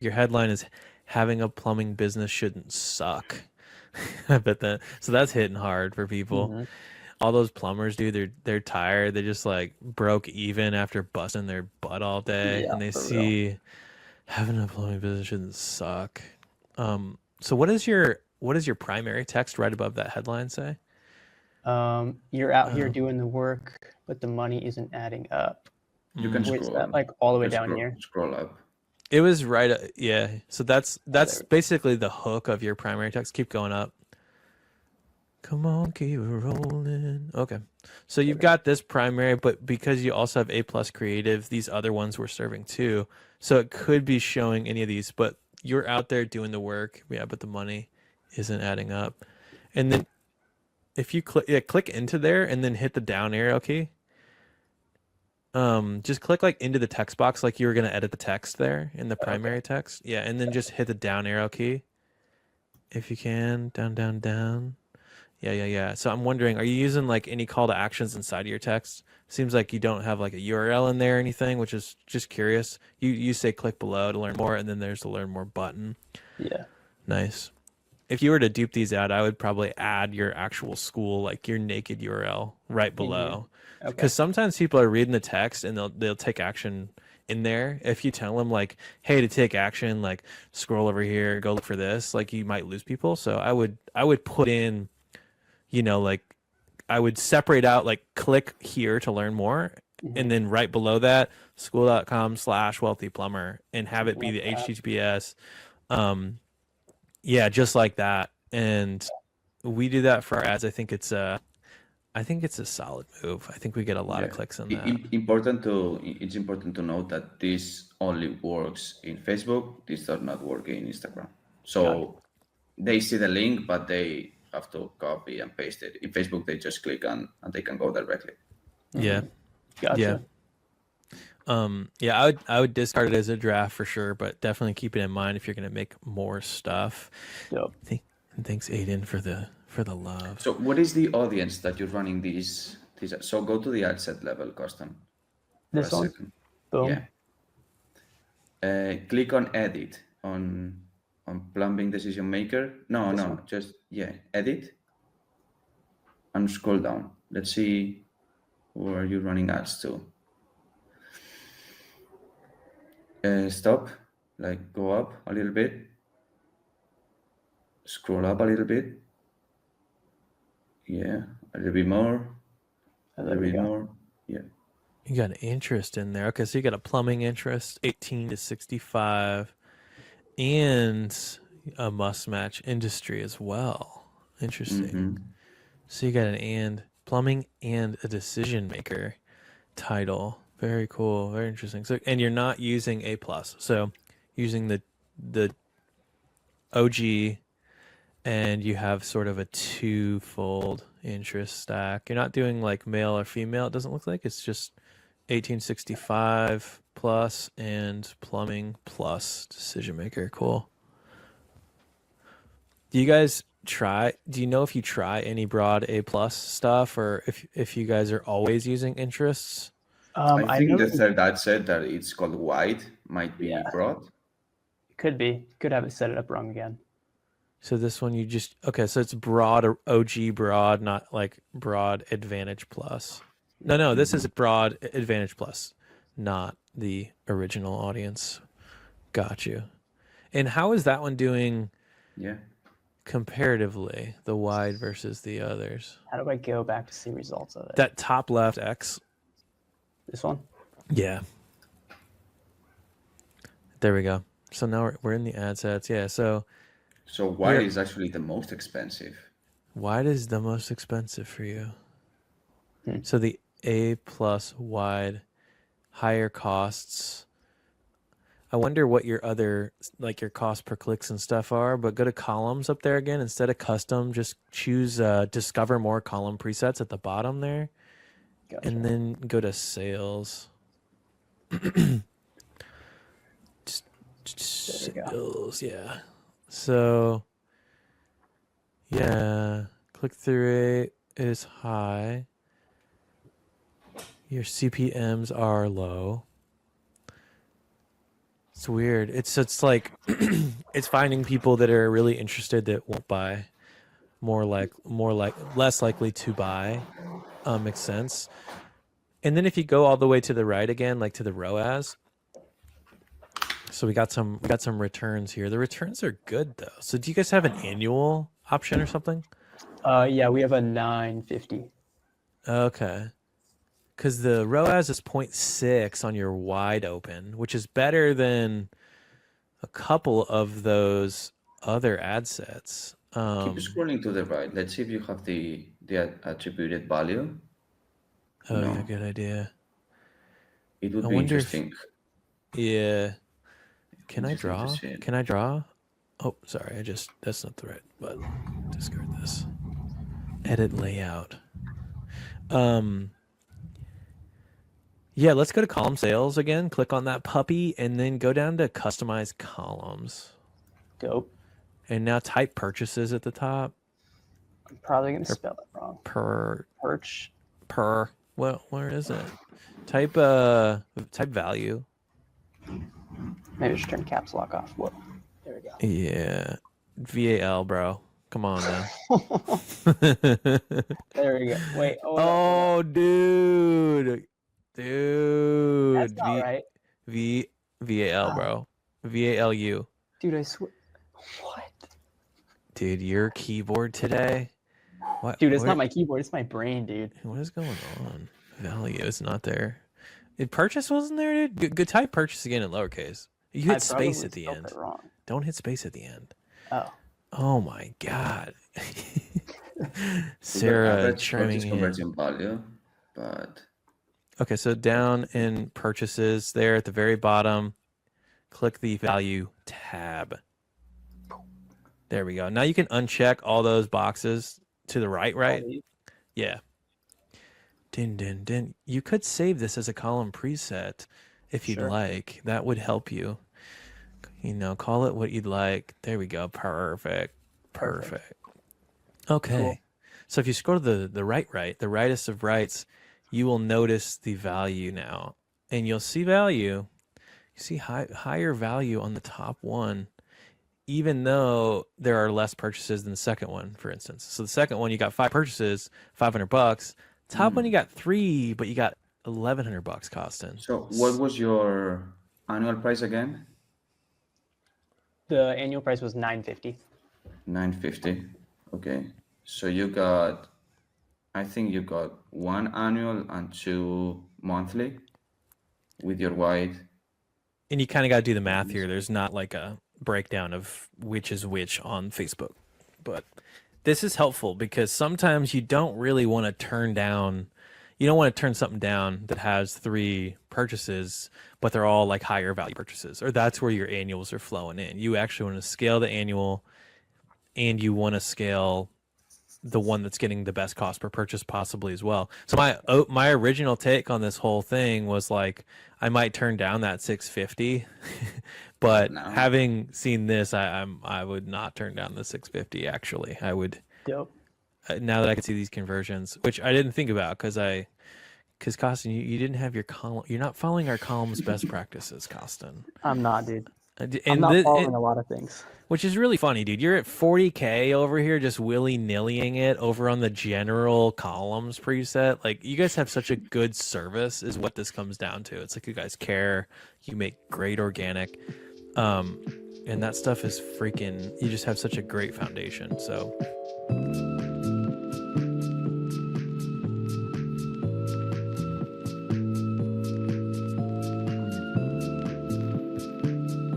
your headline is having a plumbing business shouldn't suck. I bet that. So that's hitting hard for people. Mm-hmm. All those plumbers, dude, they're tired. They just like broke even after busting their butt all day, Yeah, and they for real. see having a plumbing business shouldn't suck. So what is your primary text right above that headline say? You're out here Um, doing the work, but the money isn't adding up. You can Wait, is that scroll. like all the You way can down here? scroll up. it was right. Yeah. So that's Oh, there we go. basically the hook of your primary text. Keep going up. Come on, keep it rolling. Okay. So There you've we go. got this primary, but because you also have A plus creative, these other ones we're serving too. So it could be showing any of these, but you're out there doing the work. Yeah, but the money isn't adding up. And then if you click into there and then hit the down arrow key, just click like into the text box like you were gonna edit the text there in the Okay. primary text. Yeah, and then just hit the down arrow key if you can. Down, down, down. Yeah. So I'm wondering, are you using like any call to actions inside of your text? Seems like you don't have like a URL in there or anything, which is just curious. You say click below to learn more, and then there's the learn more button. Yeah. Nice. If you were to dupe these out, I would probably add your actual Skool, like your naked URL right In here. below. Okay. Because sometimes people are reading the text and they'll take action in there. If you tell them like, hey, to take action, like scroll over here, go look for this, like you might lose people. So I would put in, like I would separate out like click here to learn more. Mm-hmm. And then right below that, school.com/wealthy plumber and have it be Love the that. HTTPS. Yeah, just like that. And we do that for our ads. I think it's a solid move. I think we get a lot of Yeah. clicks on that. It's important to note that this only works in Facebook. This does not work in Instagram. Gotcha. So they see the link, but they have to copy and paste it. In Facebook, they just click and they can go directly. Yeah. Mm-hmm. Yeah. Gotcha. Yeah, I would discard it as a draft for sure, but definitely keep it in mind if you're gonna make more stuff. Dope. Thanks, Aiden, for the love. So what is the audience that you're running these? So go to the adset level custom for a This one. second. Boom. Yeah. Click on edit on plumbing decision maker. No, This no, one. just edit and scroll down. Let's see where you're running ads to. Stop, like go up a little bit, scroll up a little bit. Yeah, a little bit more, a Oh, there little we bit go. more. Yeah. You got an interest in there. Okay, so you got a plumbing interest, 18 to 65, and a must match industry as well. Interesting. Mm-hmm. So you got an and plumbing and a decision maker title. Very cool. Very interesting. So and you're not using A plus. So using the OG and you have sort of a twofold interest stack. You're not doing like male or female, it doesn't look like. It's just 1865 plus and plumbing plus decision maker. Cool. Do you know if you try any broad A plus stuff or if you guys are always using interests? I I think know. the third adset that it's called wide might be Yeah, broad. could be. Could have it set it up wrong again. So this one okay, so it's broad or OG broad, not like broad advantage plus. No, this is broad advantage plus, not the original audience. Got you. And how is that one doing Yeah. comparatively, the wide versus the others? How do I go back to see results of it? That top left X. This one. Yeah. There we go. So now we're in the ad sets. Yeah. So So wide you're is actually the most expensive. wide is the most expensive for you. Hmm. So the A plus wide, higher costs. I wonder what your other like your cost per clicks and stuff are, but go to columns up there again instead of custom. Just choose discover more column presets at the bottom there, Gotcha. and then go to sales. There we go. Sales, yeah. So, yeah, click through rate is high. Your CPMs are low. It's weird. It's like it's finding people that are really interested that won't buy, more like less likely to buy. Makes sense. And then if you go all the way to the right again, like to the ROAS, so we got some returns here. The returns are good though. So do you guys have an annual option or something? Yeah, we have a 950. Okay. Because the ROAS is 0.6 on your wide open, which is better than a couple of those other ad sets. Keep scrolling to the right. Let's see if you have the attributed value. Oh, No. yeah, good idea. It would I be wonder interesting. Yeah. Can I Interesting to draw? see it. Can I draw? Oh, sorry. That's not the right button. Discard this. Edit layout. Yeah, let's go to column sales again. Click on that puppy and then go down to customize columns. Dope. And now type purchases at the top. I'm probably gonna spell it wrong. Perch. Perch. Well, where is it? Type value. Maybe I should turn caps lock off. Whoa. There we go. Yeah. VAL, bro. Come on now. There we go. Wait. Oh, dude. That's not right. VAL, bro. VALU. Dude, I swear. What? Dude, your keyboard today. What? Dude, it's not my keyboard. It's my brain, dude. What is going on? Value is not there. Purchase wasn't there, dude. Good type purchase again in lowercase. You hit space at the end. Wrong. Don't hit space at the end. Oh. Oh my God. Sarah trimming conversion value, but okay, so down in purchases there at the very bottom, click the value tab. There we go. Now you can uncheck all those boxes to the right? Yeah. Din, din, din. You could save this as a column preset if you'd like. That would help you. You know, call it what you'd like. There we go. Perfect. Okay. Cool. So if you scroll to the right, the rightest of rights, you will notice the value now. And you'll see value. You see higher value on the top one, even though there are less purchases than the second one, for instance. So the second one, you got 5 purchases, $500. Top one, you got 3, but you got $1,100 costing. So what was your annual price again? The annual price was $950. $950. Okay. So you got, I think you got 1 annual and 2 monthly with your wide. And you kind of got to do the math here. There's not like a breakdown of which is which on Facebook. But this is helpful because sometimes you don't really want to turn something down that has 3 purchases, but they're all like higher value purchases, or that's where your annuals are flowing in. You actually want to scale the annual, and you want to scale the one that's getting the best cost per purchase possibly as well. So my original take on this whole thing was like, I might turn down that 650, but having seen this, I would not turn down the 650. Actually, I would. Dope. Now that I can see these conversions, which I didn't think about because Costin, you didn't have your column. You're not following our column's best practices, Costin. I'm not, dude. And I'm not following a lot of things. Which is really funny, dude. You're at 40K over here, just willy-nillying it over on the general columns preset. Like, you guys have such a good service is what this comes down to. It's like you guys care. You make great organic. And that stuff is freaking, you just have such a great foundation. So